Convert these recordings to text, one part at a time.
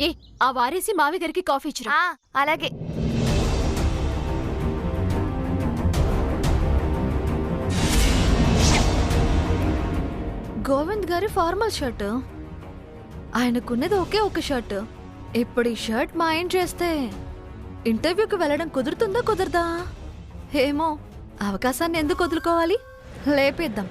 ఏ ఆ వారేసి మావి గారికి కాఫీ ఇచ్చిరా. అలాగే. గోవింద్ గారి ఫార్మల్ షర్ట్, ఆయనకున్నది ఒకే ఒక షర్ట్. ఇప్పుడు ఈ షర్ట్ మాయం చేస్తే ఇంటర్వ్యూకి వెళ్ళడం కుదురుతుందా కుదరదా ఏమో. అవకాశాన్ని ఎందుకు వదులుకోవాలి, లేపేద్దాం.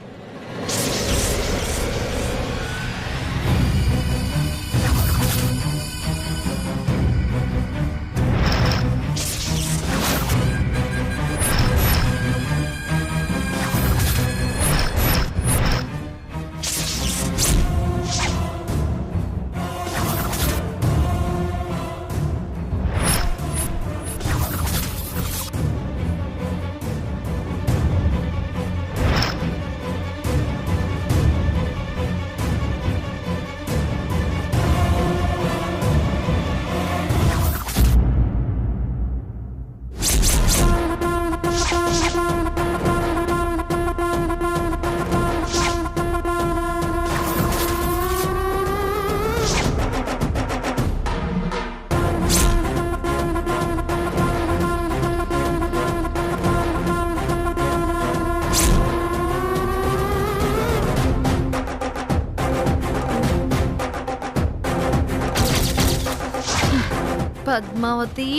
పద్మావతి,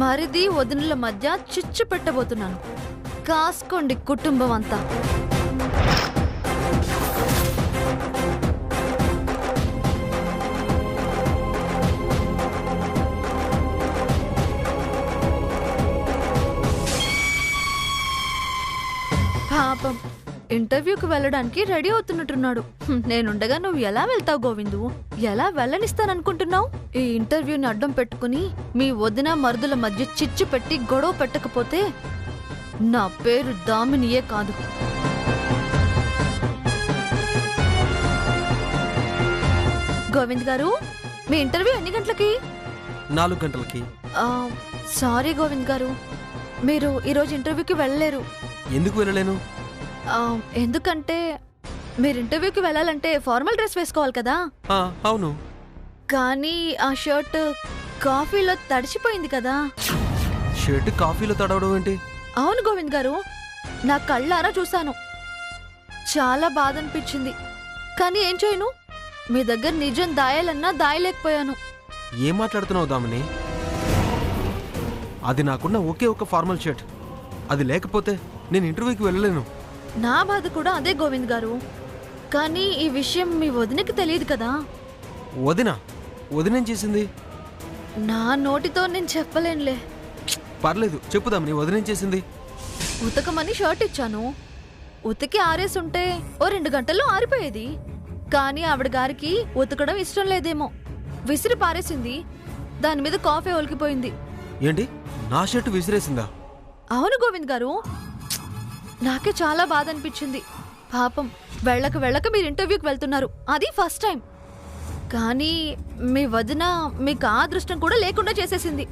మరిది వదినల మధ్య చిచ్చు పెట్టబోతున్నాను. కాసుకోండి కుటుంబం అంతా. పాపం ఇంటర్వ్యూకి వెళ్ళడానికి రెడీ అవుతున్నట్టున్నాడు. నేనుండగా నువ్వు ఎలా వెళ్తావు గోవిందు? ఎలా వెళ్ళనిస్తాననుకుంటున్నావు? ఈ ఇంటర్వ్యూని అడ్డం పెట్టుకుని మీ వదిన మరుదుల మధ్య చిచ్చు పెట్టి గొడవ పెట్టకపోతే నా పేరు దామినియే కాదు. గోవింద్ గారు, మీ ఇంటర్వ్యూ ఎన్ని గంటలకి? 4 గంటలకి. సారీ గోవింద్ గారు, మీరు ఈరోజు ఇంటర్వ్యూకి వెళ్ళలేరు. ఎందుకు వెళ్ళలేను? ఎందుకంటే మీరు ఇంటర్వ్యూకి వెళ్ళాలంటే ఫార్మల్ డ్రెస్ వేసుకోవాలి కదా. అవును. కానీ ఆ షర్ట్ కాఫీలో తడిచిపోయింది కదా. షర్ట్ కాఫీలో తడవడం ఏంటి? అవును గోవింద్ గారు, నా కళ్ళారా చూశాను. చాలా బాధ అనిపించింది. కానీ ఏం చేయను, మీ దగ్గర నిజం దాయాలన్నా దాయలేకపోయాను. ఏం మాట్లాడుతున్నావు దామిని? అది నాకున్న ఒకే ఒక ఫార్మల్ షర్ట్. అది లేకపోతే నేను ఇంటర్వ్యూకి వెళ్ళలేను. నా బాధ కూడా అదే గోవింద్ గారు. కానీ ఈ విషయం మీ వదినకి తెలియదు కదా. వదినేం చేసింది? నా నోటితో నేను చెప్పలేనులే. పర్లేదు, చెప్పుదామని. వదినేం చేసింది? ఉతకమని షర్ట్ ఇచ్చాను. ఉతికి ఆరేసుంటే ఓ 2 గంటల్లో ఆరిపోయేది. కానీ ఆవిడ గారికి ఉతకడం ఇష్టం లేదేమో, విసిరి పారేసింది. దాని మీద కాఫీ ఒలికిపోయింది. ఏంటి, నా షర్ట్ విసిరేసిందా? అవును గోవింద్ గారు, నాకే చాలా బాధ అనిపించింది. పాపం, వెళ్ళక మీరు ఇంటర్వ్యూకి వెళ్తున్నారు, అది ఫస్ట్ టైం. కానీ మీ వదిన మీకు ఆ అదృష్టం కూడా లేకుండా చేసేసింది.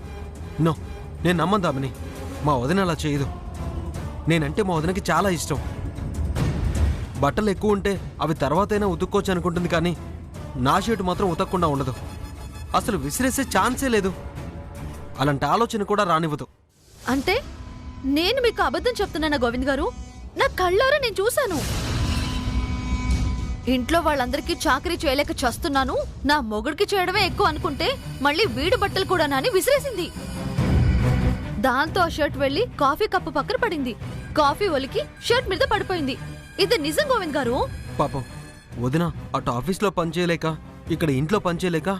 నో, నేను నమ్మందామని. మా వదిన అలా చేయదు. నేనంటే మా వదినకి చాలా ఇష్టం. బట్టలు ఎక్కువ ఉంటే అవి తర్వాతైనా ఉతుక్కోవచ్చు అనుకుంటుంది, కానీ నా షర్ట్ మాత్రం ఉతక్కుండా ఉండదు. అసలు విసిరేసే ఛాన్సే లేదు. అలాంటి ఆలోచన కూడా రానివ్వదు. అంటే నేను మీకు అబద్ధం చెప్తున్నానా గోవింద్ గారు? నా కళ్ళారా నేను చూశాను. ఇంట్లో వాళ్ళందరికీ చాకరీ చేయలేక చస్తున్నాను, నా మొగుడికి చేయడమే ఎక్కువ అనుకుంటే మళ్ళీ వీడి బట్టలు కూడా నాని విసిరేసింది. దాంతో ఆ షర్ట్ వెళ్లి కాఫీ కప్పు పక్కన పడింది. కాఫీ ఒలికి షర్ట్ మీద పడిపోయింది. ఇది నిజం గోవింద్ గారు. పాపం వదిన అటు ఆఫీస్లో పనిచేయలేక ఇక్కడ ఇంట్లో పనిచేయలేక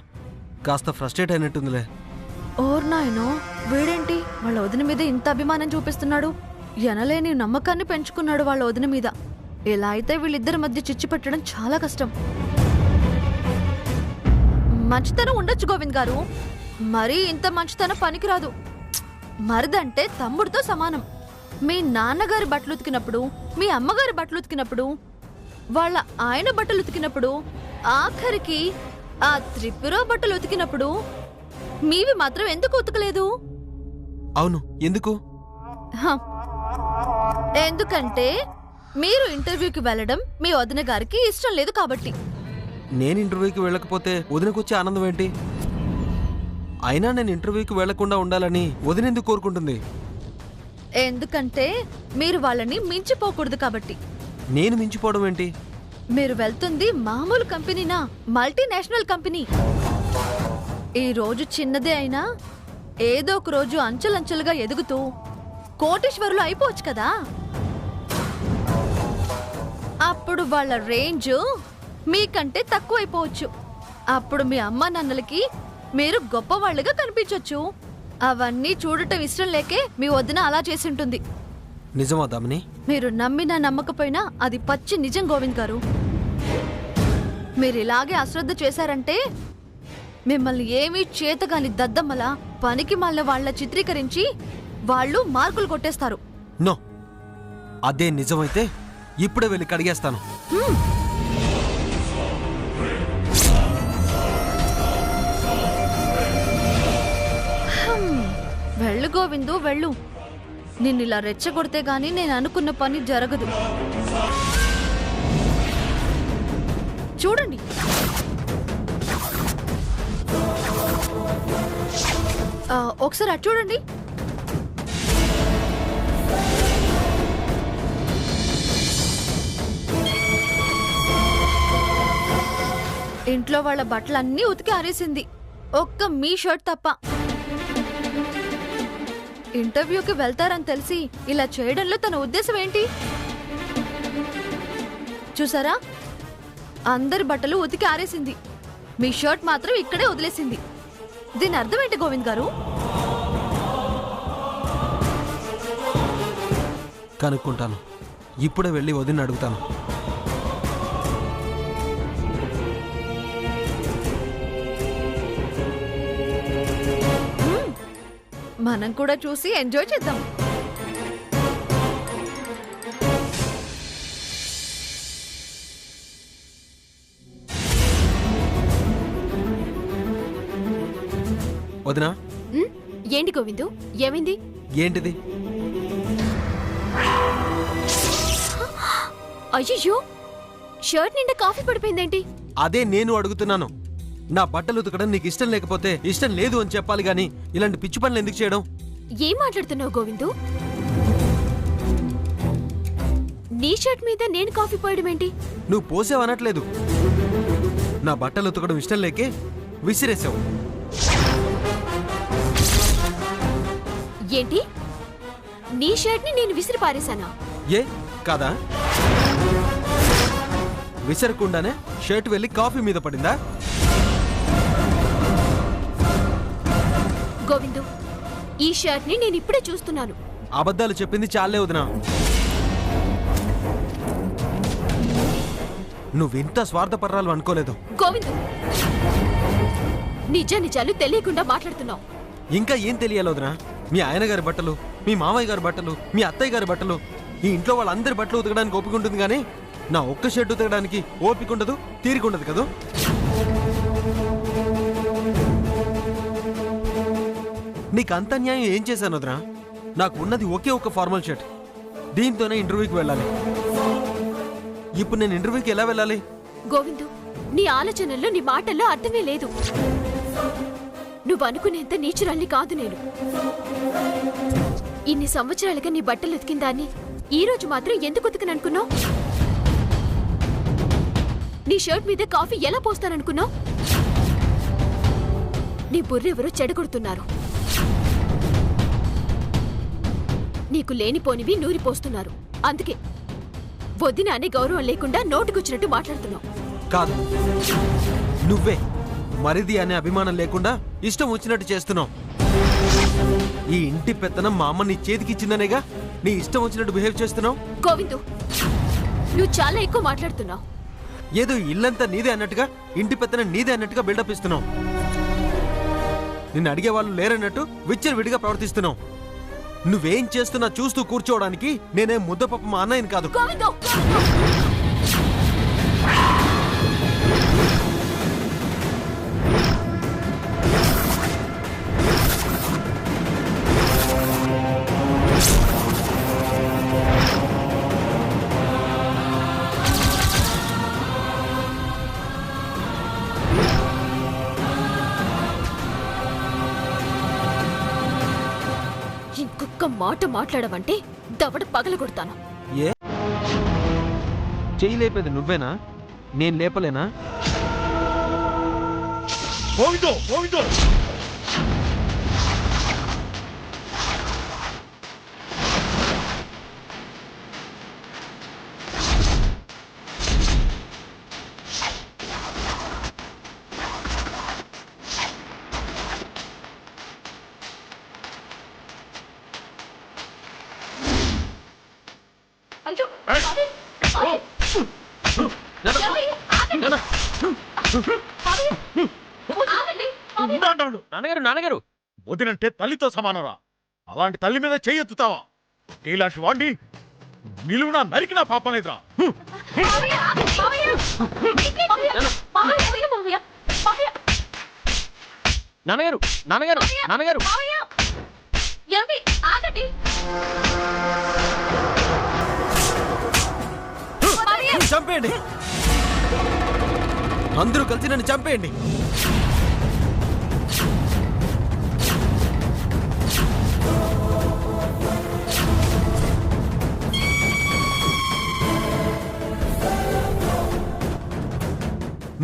కాస్త ఫ్రస్ట్రేట్ అయినట్టుందిలే. ఓర్నాయనో, వీడేంటి వాళ్ళ వదిన మీద ఇంత అభిమానం చూపిస్తున్నాడు? ఎనలేని నమ్మకాన్ని పెంచుకున్నాడు వాళ్ళ వదిన మీద. ఇలా అయితే వీళ్ళిద్దరి మధ్య చిచ్చు పెట్టడం చాలా కష్టం. మంచితనం ఉండొచ్చు గోవింద్ గారు, మరీ ఇంత మంచితనం పనికిరాదు. మరిదంటే తమ్ముడితో సమానం. మీ నాన్నగారి బట్టలు ఉతికినప్పుడు, మీ అమ్మగారి బట్టలు ఉతికినప్పుడు, వాళ్ళ ఆయన బట్టలు ఉతికినప్పుడు, ఆఖరికి ఆ త్రిపుర బట్టలు ఉతికినప్పుడు మీవి మాత్రం ఎందుకు ఉతకలేదు? అవును, ఎందుకు? ఎందుకంటే మీరు ఇంటర్వ్యూకి వెళ్ళడం మీ వదిన గారికి ఇష్టం లేదు కాబట్టి. నేను ఇంటర్వ్యూకి వెళ్ళకపోతే వదినకు వచ్చే ఆనందం ఏంటి? అయినా నేను ఇంటర్వ్యూకి వెళ్లకుండా ఉండాలని వదిన ఎందుకు కోరుకుంటుంది? ఎందుకంటే మీరు వాళ్ళని మించిపోకూడదు కాబట్టి. నేను మించిపోవడం ఏంటి? మీరు వెళ్తుంది మామూలు కంపెనీనా, మల్టీనేషనల్ కంపెనీ. ఈ రోజు చిన్నదే అయినా ఏదో ఒక రోజు అంచెలంచెలుగా ఎదుగుతూ కోటీశ్వరులు అయిపోవచ్చు కదా. అప్పుడు వాళ్ళ రేంజ్ మీకంటే తక్కువైపోవచ్చు. అప్పుడు మీ అమ్మా నాన్నలకి మీరు గొప్పవాళ్ళుగా కనిపించొచ్చు. అవన్నీ చూడటం ఇష్టం లేకే మీ వదిన అలా చేసి ఉంటుంది. నిజమా దామిని? మీరు నమ్మినా నమ్మకపోయినా అది పచ్చి నిజం గోవింద్ గారు. మీరు ఇలాగే అశ్రద్ధ చేశారంటే మిమ్మల్ని ఏమీ చేతగాని దద్దమ్మలా పనికి మాలిన వాళ్ళ చిత్రీకరించి వాళ్ళు మార్కులు కొట్టేస్తారు. నో, అదే నిజమైతే ఇప్పుడే వెళ్ళి కడిగేస్తాను. వెళ్ళు గోవిందు వెళ్ళు. నిన్నిలా రెచ్చగొడితే గాని నేను అనుకున్న పని జరగదు. చూడండి, ఒకసారి అటు చూడండి. ఇంట్లో వాళ్ళ బట్టలన్నీ ఉతికి ఆరేసింది, ఒక్క మీ షర్ట్ తప్ప. ఇంటర్వ్యూకి వెళ్తారని తెలిసి ఇలా చేయడంలో తన ఉద్దేశం ఏంటి? చూసారా, అందరి బట్టలు ఉతికి ఆరేసింది, మీ షర్ట్ మాత్రం ఇక్కడే వదిలేసింది. దీని అర్థం ఏంటి గోవింద్ గారు? కనుక్కుంటాను. ఇప్పుడే వెళ్ళి వదిన అడుగుతాను. మనం కూడా చూసి ఎంజాయ్ చేద్దాం. వదినా, ఏంటి గోవిందు, ఏమైంది? ఏంటిది? అయ్యో, షర్ట్ నిండా కాఫీ పడిపోయిందేంటి? అదే నేను అడుగుతున్నాను. నా బట్టలు ఉతకడం నీకు ఇష్టం లేకపోతే ఇష్టం లేదు అని చెప్పాలి గాని ఇలాంటి పిచ్చి పనులు ఎందుకు చేయడం? ఏం మాట్లాడుతున్నావు గోవిందు? నీ షర్ట్ మీద నేను కాఫీ పోయడం ఏంటి? నువ్వు పోసావనట్లేదు. నా బట్టలు ఉతకడం ఇష్టం లేకే విసిరేసావు. ఏంటి? నీ షర్ట్ ని నేను విసిరి పారేశానా? ఏ కాదా? విసరకుండానే షర్ట్ వెళ్ళి కాఫీ మీద పడిందా? గోవిందు, ఈ షర్ట్ ని నేను ఇప్పుడే చూస్తున్నాను. అబద్ధాలు చెప్పింది చాలే వదినా. నువ్వింత స్వార్థపర్రాలు అనుకోలేదు. గోవిందు, నిజాలు తెలియకుండా మాట్లాడుతున్నావు. ఇంకా ఏం తెలియాలి వదినా? మీ ఆయన గారి బట్టలు, మీ మామయ్య గారి బట్టలు, మీ అత్తయ్య గారి బట్టలు, ఈ ఇంట్లో వాళ్ళందరి బట్టలు ఉతకడానికి ఓపిక ఉంటుంది కానీ నా ఒక్క షర్ట్ ఉతకడానికి ఓపిక ఉండదు, తీరిక ఉండదు కదా. నీకు అంత న్యాయం ఏం చేశాను వదినా? నాకు ఉన్నది ఒకే ఒక్క ఫార్మల్ షర్ట్, దీంతోనే ఇంటర్వ్యూకి వెళ్ళాలి. ఇప్పుడు నేను ఇంటర్వ్యూకి ఎలా వెళ్ళాలి? గోవిందు, నీ ఆలోచనల్లో నీ మాటల్లో అర్థమే లేదు. నువ్వు అనుకునేంత నీచురాల్ని కాదు నేను. ఇన్ని సంవత్సరాలుగా నీ బట్టలు ఉతికిందాన్ని ఈ రోజు మాత్రం ఎందుకు ఉతికననుకున్నావు? నీ షర్ట్ మీద కాఫీ ఎలా పోస్తాననుకున్నావు? నీ బుర్రెవరో చెడగొడుతున్నారు. నీకు లేనిపోనివి నూరిపోస్తున్నారు. అందుకే వదిన అనే గౌరవం లేకుండా నోటికొచ్చినట్టు మాట్లాడుతున్నావు. కాదు, నువ్వే మరిది అనే అభిమానం లేకుండా ఇష్టం వచ్చినట్టు చేస్తున్నావు. ఈ ఇంటి పెత్తనం మా అమ్మ నీ చేతికిచ్చిందనేగా నీ ఇష్టం వచ్చినట్టు బిహేవ్ చేస్తున్నావు. గోవిందు, నువ్వు చాలా ఎక్కువ మాట్లాడుతున్నావు. ఏదో ఇల్లంతా నీదే అన్నట్టుగా, ఇంటి పెత్తనం నీదే అన్నట్టుగా బిల్డప్ ఇస్తున్నావు. నిన్ను అడిగే వాళ్ళు లేరన్నట్టు విచ్చలవిడిగా ప్రవర్తిస్తున్నావు. నువ్వేం చేస్తున్నా చూస్తూ కూర్చోవడానికి నేనేం ముద్దపప్పు మా అన్నయ్యని కాదు. గోవిందు, ఒక్క మాట మాట్లాడవంటే దవడ పగలగొడతాను. ఏ చెయ్యి లేపేది నువ్వేనా? నేను లేపలేనా? గోవిందో గోవిందో నాన్నగారు వదినంటే తల్లితో సమానరా. అలాంటి తల్లి మీద చెయ్యెత్తుతావా? ఇలాంటి వాడిని నిలువునా నరికినా పాపం లేదురా. నాన్నగారు నాన్నగారు నాన్నగారు చంపేయండి, అందరూ కలిసి నన్ను చంపేయండి.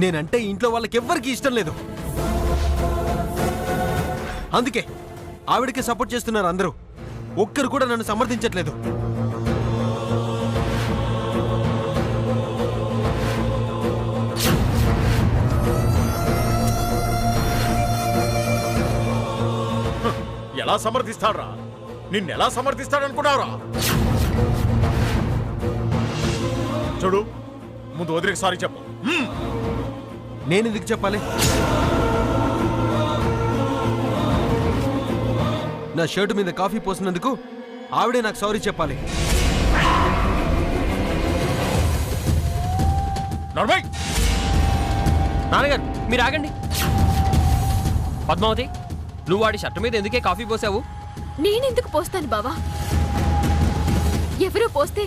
నేనంటే ఇంట్లో వాళ్ళకి ఎవ్వరికీ ఇష్టం లేదు, అందుకే ఆవిడకి సపోర్ట్ చేస్తున్నారు అందరూ. ఒక్కరు కూడా నన్ను సమర్థించట్లేదు. ఎలా సమర్థిస్తాడ్రా? నిన్నెలా సమర్థిస్తాడనుకున్నావురా? చూడు, ముందు వదిలికి సారీ చెప్పు. నేను ఎందుకు చెప్పాలి? నా షర్టు మీద కాఫీ పోసినందుకు ఆవిడే నాకు సారీ చెప్పాలి. నాన్నగారు మీరు ఆగండి. పద్మావతి, నువ్వు వాడి షర్టు మీద ఎందుకే కాఫీ పోసావు? నేనెందుకు పోస్తాను బావా? ఎవరో పోస్తే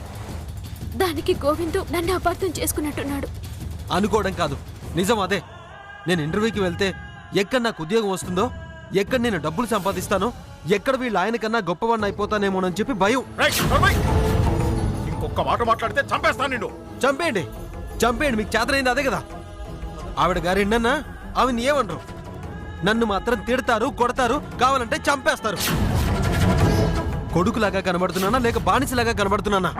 దానికి గోవిందు నన్ను అపార్థం చేసుకున్నట్టున్నాడు. అనుకోవడం కాదు, నిజం అదే. నేను ఇంటర్వ్యూకి వెళ్తే ఎక్కడ నాకు ఉద్యోగం వస్తుందో, ఎక్కడ నేను డబ్బులు సంపాదిస్తానో, ఎక్కడ వీళ్ళు ఆయన కన్నా గొప్పవాడిని అయిపోతానేమోనని చెప్పి భయం. ఇంకొక మాట మాట్లాడితే చంపేస్తాను నిన్ను. చంపేయండి చంపేయండి, మీకు చేతనైంది అదే కదా. ఆవిడ గారు ఎన్నన్నా ఆవిని ఏమనరు, నన్ను మాత్రం తిడతారు, కొడతారు, కావాలంటే చంపేస్తారు. కొడుకులాగా కనబడుతున్నానా లేక బానిసలాగా కనబడుతున్నానా?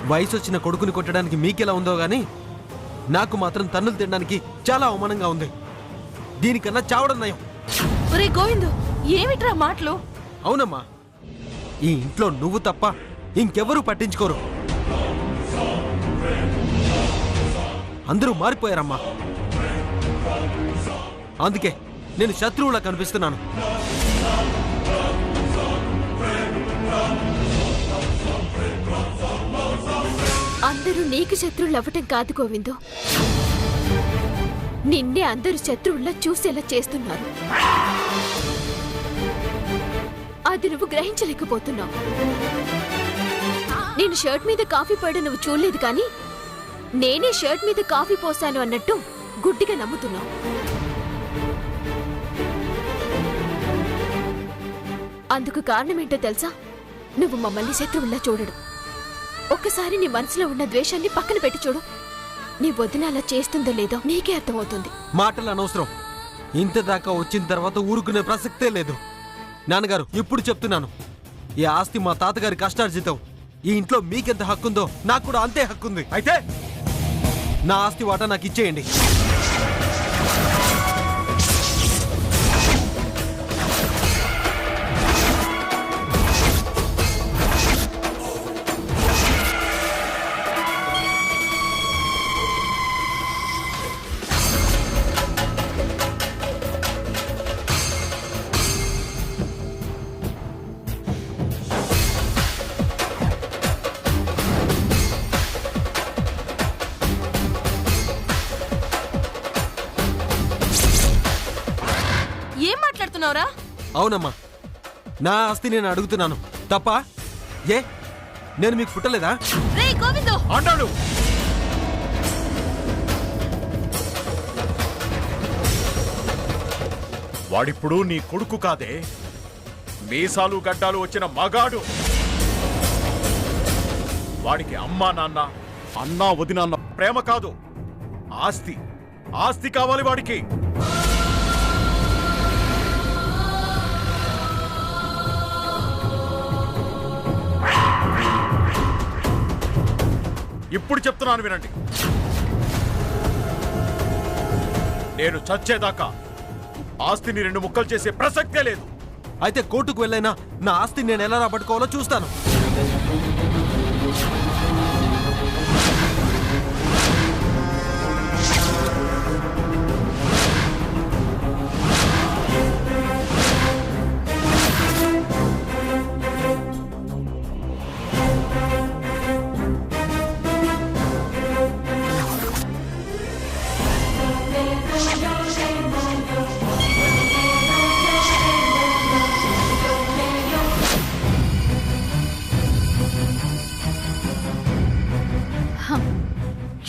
వయసు వచ్చిన కొడుకుని కొట్టడానికి మీకెలా ఉందో గాని నాకు మాత్రం తన్నులు తినడానికి చాలా అవమానంగా ఉంది. దీనికన్నా చావడం నయం. ఒరే గోవిందు, ఏమిట్రా మాటలు? అవునమ్మా, ఈ ఇంట్లో నువ్వు తప్ప ఇంకెవరూ పట్టించుకోరు. అందరూ మారిపోయారమ్మా. అందుకే నేను శత్రువులా కనిపిస్తున్నాను. అందరూ నీకు శత్రువులు అవ్వటం కాదు గోవిందు, నిన్నే అందరూ శత్రువుల్లా చూసేలా చేస్తున్నారు. అది నువ్వు గ్రహించలేకపోతున్నావు. నేను షర్ట్ మీద కాఫీ పడడం నువ్వు చూడలేదు, కానీ నేనే షర్ట్ మీద కాఫీ పోసాను అన్నట్టు గుడ్డిగా నమ్ముతున్నావు. అందుకు కారణమేంటో తెలుసా? నువ్వు మమ్మల్ని శత్రువుల్లా చూడడు. ఒక్కసారి నీ మనసులో ఉన్న ద్వేషాన్ని పక్కన పెట్టి చూడు. నీ వదిన అలా చేస్తుందో లేదో నీకే అర్థమవుతుంది. మాటలు అనవసరం. ఇంత దాకా వచ్చిన తర్వాత ఊరుకునే ప్రసక్తే లేదు. నాన్నగారు, ఇప్పుడు చెప్తున్నాను, ఈ ఆస్తి మా తాతగారి కష్టార్జితం. ఈ ఇంట్లో మీకెంత హక్కుందో నాకు కూడా అంతే హక్కుంది. అయితే నా ఆస్తి వాటా నాకు ఇచ్చేయండి. ఏం మాట్లాడుతున్నావురా? అవునమ్మా, నా ఆస్తి నేను అడుగుతున్నాను తప్ప? ఏ నేను మీకు పుట్టలేదా? రే గోవిందు, అన్నాడు. వాడిప్పుడు నీ కొడుకు కాదే, మీసాలు గడ్డాలు వచ్చిన మగాడు. వాడికి అమ్మా నాన్న, అన్నా వదినాన్న ప్రేమ కాదు, ఆస్తి. ఆస్తి కావాలి వాడికి. ఇప్పుడు చెప్తున్నాను వినండి. నేను చచ్చేదాకా ఆస్తిని 2 ముక్కలు చేసే ప్రసక్తే లేదు. అయితే కోర్టుకు వెళ్ళైనా నా ఆస్తి నేను ఎలా రాబట్టుకోవాలో చూస్తాను.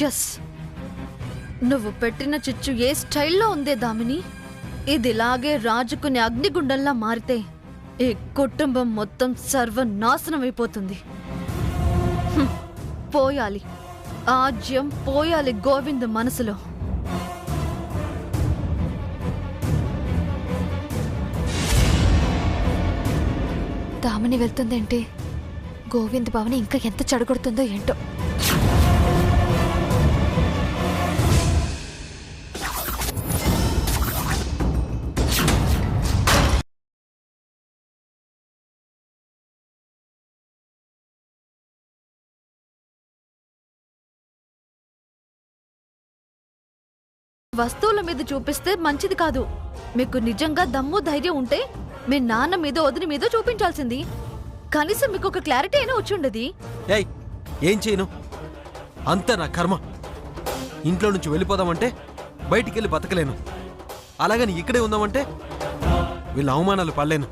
ఎస్, నువ్వు పెట్టిన చిచ్చు ఏ స్టైల్లో ఉందే దామిని, ఇదిలాగే రాజుకుని అగ్నిగుండంలా మారితే ఈ కుటుంబం మొత్తం సర్వనాశనం అయిపోతుంది. పోయాలి, ఆజ్యం పోయాలి గోవింద్ మనసులో. దామిని వెళ్తుందంటే గోవింద్ భవని ఇంకా ఎంత చెడగొడుతుందో ఏంటో. వస్తువుల మీద చూపిస్తే మంచిది కాదు. మీకు నిజంగా దమ్ము ధైర్యం ఉంటే మీ నాన్న మీద వదిన మీద చూపించాల్సింది. కనీసం మీకు ఒక క్లారిటీ అయినా వచ్చి ఉండేది. ఏయ్ ఏం చేయను, అంత నా కర్మ. ఇంట్లో నుంచి వెళ్ళిపోదామంటే బయటికి వెళ్ళి బతకలేను, అలాగని ఇక్కడే ఉందామంటే వీళ్ళ అవమానాలు పడలేను.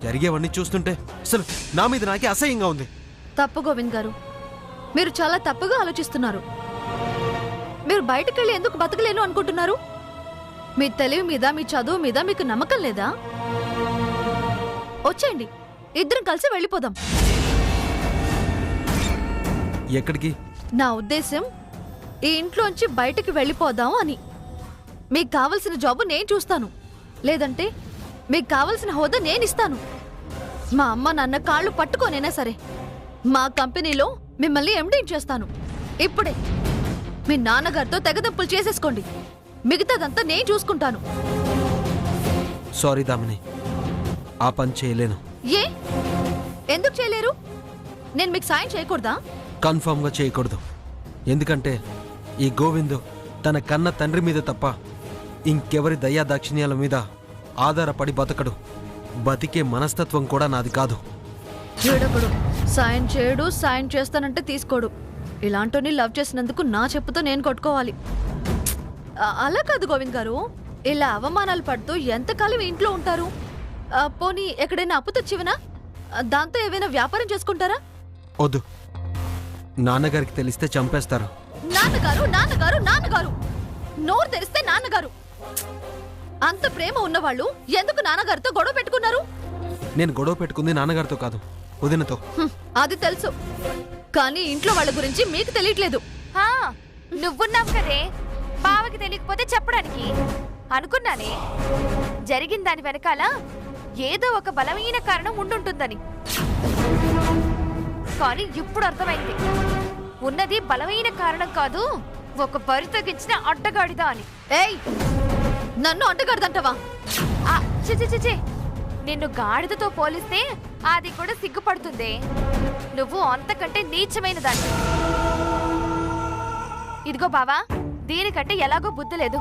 జరిగేవన్నీ చూస్తుంటే అసలు నా మీద నాకే అసహ్యంగా ఉంది. తప్పు గోవింద్ గారు, మీరు చాలా తప్పుగా ఆలోచిస్తున్నారు. మీరు బయటకెళ్ళి ఎందుకు బతకలేను అనుకుంటున్నారు? మీ తెలివి మీద, మీ చదువు మీద మీకు నమ్మకం లేదా? వచ్చేయండి, ఇద్దరం కలిసి వెళ్ళిపోదాం. ఎక్కడికి? నా ఉద్దేశం ఈ ఇంట్లోంచి బయటికి వెళ్ళిపోదాం అని. మీకు కావలసిన జాబు నేను చూస్తాను, లేదంటే మీకు కావలసిన హోదా నేను ఇస్తాను. మా అమ్మ నాన్న కాళ్ళు పట్టుకోనైనా సరే మా కంపెనీలో మిమ్మల్ని ఎండీ చేస్తాను. ఇప్పుడే మీ నాన్నగారితో తెగదప్పులు చేసేసుకోండి, మిగతాదంతా నేను చూసుకుంటాను. సారీ దామిని, ఆ పని చేయలేను. ఏ ఎందుకు చేయలేరు? నేను మీకు సాయం చేయకూడదా? కన్ఫర్మ్గా చేయకూడదు. ఎందుకంటే ఈ గోవిందు తన కన్న తండ్రి మీద తప్ప ఇంకెవరి దయా దాక్షిణ్యాల మీద ఆధారపడి బతకడు. బతికే మనస్తత్వం కూడా నాది కాదు. ఏడొకడు సాయం చేయడు, సాయం చేస్తానంటే తీసుకోడు. ఇలాంటి లవ్ చేసినందుకు నా చెప్పుతో నేను కొట్టుకోవాలి. అలా కాదు గోవింద్ గారు, ఇలా అవమానాలు పడుతూ ఎంతకాలం ఇంట్లో ఉంటారు? పోనీ ఎక్కడైనా అప్పు తెచ్చివనా? దాంతో ఏవైనా వ్యాపారం చేసుకుంటారా? వద్దు, నాన్నగారికి తెలిస్తే చంపేస్తారు. నాన్నగారు నాన్నగారు నాన్నగారు నోరు తెరిస్తే నాన్నగారు. అంత ప్రేమ ఉన్నవాళ్ళు ఎందుకు నాన్నగారితో గొడవ పెట్టుకున్నారు? నేను గొడవ పెట్టుకుంది నాన్నగారితో కాదు, వదినతో. అది తెలుసు, కానీ ఇంట్లో వాళ్ళ గురించి మీకు తెలియట్లేదు. నువ్వున్నావు కదే, బావకి తెలియకపోతే చెప్పడానికి. అనుకున్నానే జరిగిన దాని వెనకాల ఏదో ఒక బలమైన కారణం ఉండుంటుందని. కానీ ఇప్పుడు అర్థమైంది, ఉన్నది బలమైన కారణం కాదు, ఒక బరితెగించిన అడ్డగాడిదా అని. ఏయ్, నన్ను అడ్డగాడిదంటావా? చిచి, నిన్ను గాడిదతో పోలిస్తే అది కూడా సిగ్గుపడుతుంది. నువ్వు అంతకంటే నీచమైన దాన్ని. ఇదిగో బావా, దీనికంటే ఎలాగో బుద్ధి లేదు.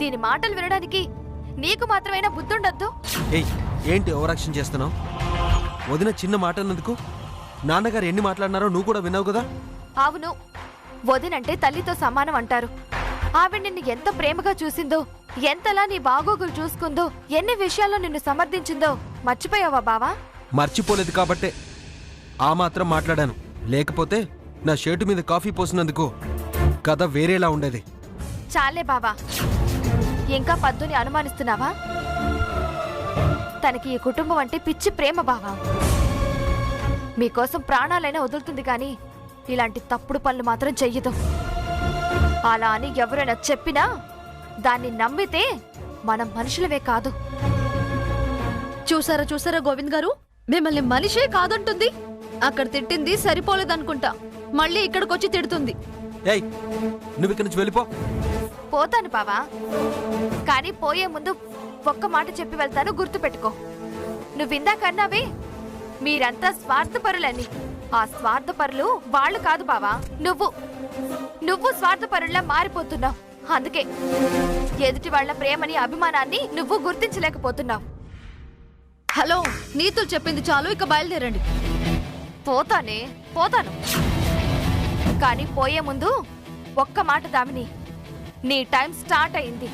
దీని మాటలు వినడానికి నీకు మాత్రమైనా బుద్ధుండొద్దు. ఏయ్, ఏంటి ఓవరాక్షన్ చేస్తున్నావు? వదిన చిన్న మాట అన్నందుకు నాన్నగారు ఎన్ని మాట్లాడినారో నువ్వు కూడా విన్నావు కదా. అవును, వదినంటే తల్లితో సమానం అంటారు. ఆవిడ నిన్ను ఎంత ప్రేమగా చూసిందో, ఎంతలా నీ బాగోగులు చూసుకుందో, ఎన్ని విషయాల్లో నిన్ను సమర్థించిందో మర్చిపోయావా బావా? మర్చిపోలేదు కాబట్టే ఆ మాత్రం మాట్లాడాను. లేకపోతే నా షర్టు మీద కాఫీ పోసినందుకు కథ వేరేలా ఉండేది. చాలే బావా, ఇంకా పద్దుని అనుమానిస్తున్నావా? తనకి ఈ కుటుంబం అంటే పిచ్చి ప్రేమ బావా. మీకోసం ప్రాణాలైనా వదులుతుంది కానీ ఇలాంటి తప్పుడు పనులు మాత్రం చెయ్యదు. అలా అని ఎవరైనా చెప్పినా దాన్ని నమ్మితే మనం మనుషులవే కాదు. చూసారా చూసారా గోవింద్ గారు, మిమ్మల్ని మనిషే కాదంటుంది. అక్కడ తిట్టింది సరిపోలేదనుకుంటా, మళ్ళీ ఇక్కడికొచ్చి తిడుతుంది. ఏయ్, నువ్వు ఇక్కడి నుంచి వెళ్ళిపో. పోతాను బావా, కానీ పోయే ముందు ఒక్క మాట చెప్పి వెళ్తాను, గుర్తుపెట్టుకో. నువ్విందాకన్నావే మీరంతా స్వార్థపరులని. ఆ స్వార్థపరులు వాళ్ళు కాదు బావా, నువ్వు స్వార్థపరుల్లా మారిపోతున్నావు. అందుకే ఎదుటి వాళ్ళ ప్రేమని, అభిమానాన్ని నువ్వు గుర్తించలేకపోతున్నావు. హలో, నీతులు చెప్పింది చాలు, ఇక బయలుదేరండి. పోతాను, కానీ పోయే ముందు ఒక్క మాట దామిని, నీ టైం స్టార్ట్ అయింది.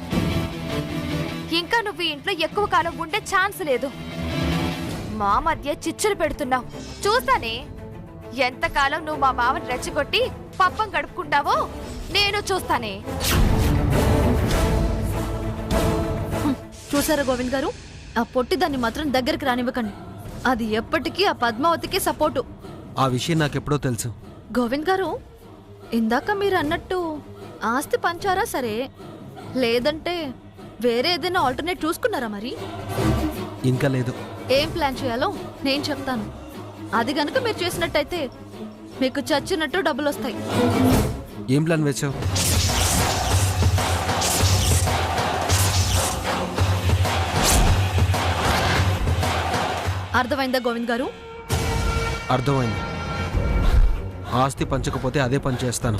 ఇంకా నువ్వు ఈ ఇంట్లో ఎక్కువ కాలం ఉండే ఛాన్స్ లేదు. మా మధ్య చిచ్చులు పెడుతున్నావు. చూస్తానే ఎంతకాలం నువ్వు మా బావని రెచ్చగొట్టి పప్పం గడుపుకుంటావో నేను చూస్తానే. చూసారా గోవింద్ గారు, ఆ పొట్టి దాన్ని మాత్రం దగ్గరికి రానివ్వకండి. అది ఎప్పటికీ ఆ పద్మావతికి సపోర్టు. ఆ విషయం నాకెప్పుడో తెలుసు. గోవింద్ గారు, ఇందాక మీరు అన్నట్టు ఆస్తి పంచారా సరే, లేదంటే వేరే ఏదైనా ఆల్టర్నేట్ చూసుకున్నారా మరి? ఇంకా లేదు. ఏం ప్లాన్ చేయాలో నేను చెప్తాను. అది గనుక మీరు చేసినట్టయితే మీకు చచ్చినట్టు డబ్బులు వస్తాయి. ఏం ప్లాన్ వేసావు? అర్థమైందా గోవింద్ గారు? అర్థమైంది. ఆస్తి పంచకపోతే అదే పని చేస్తాను.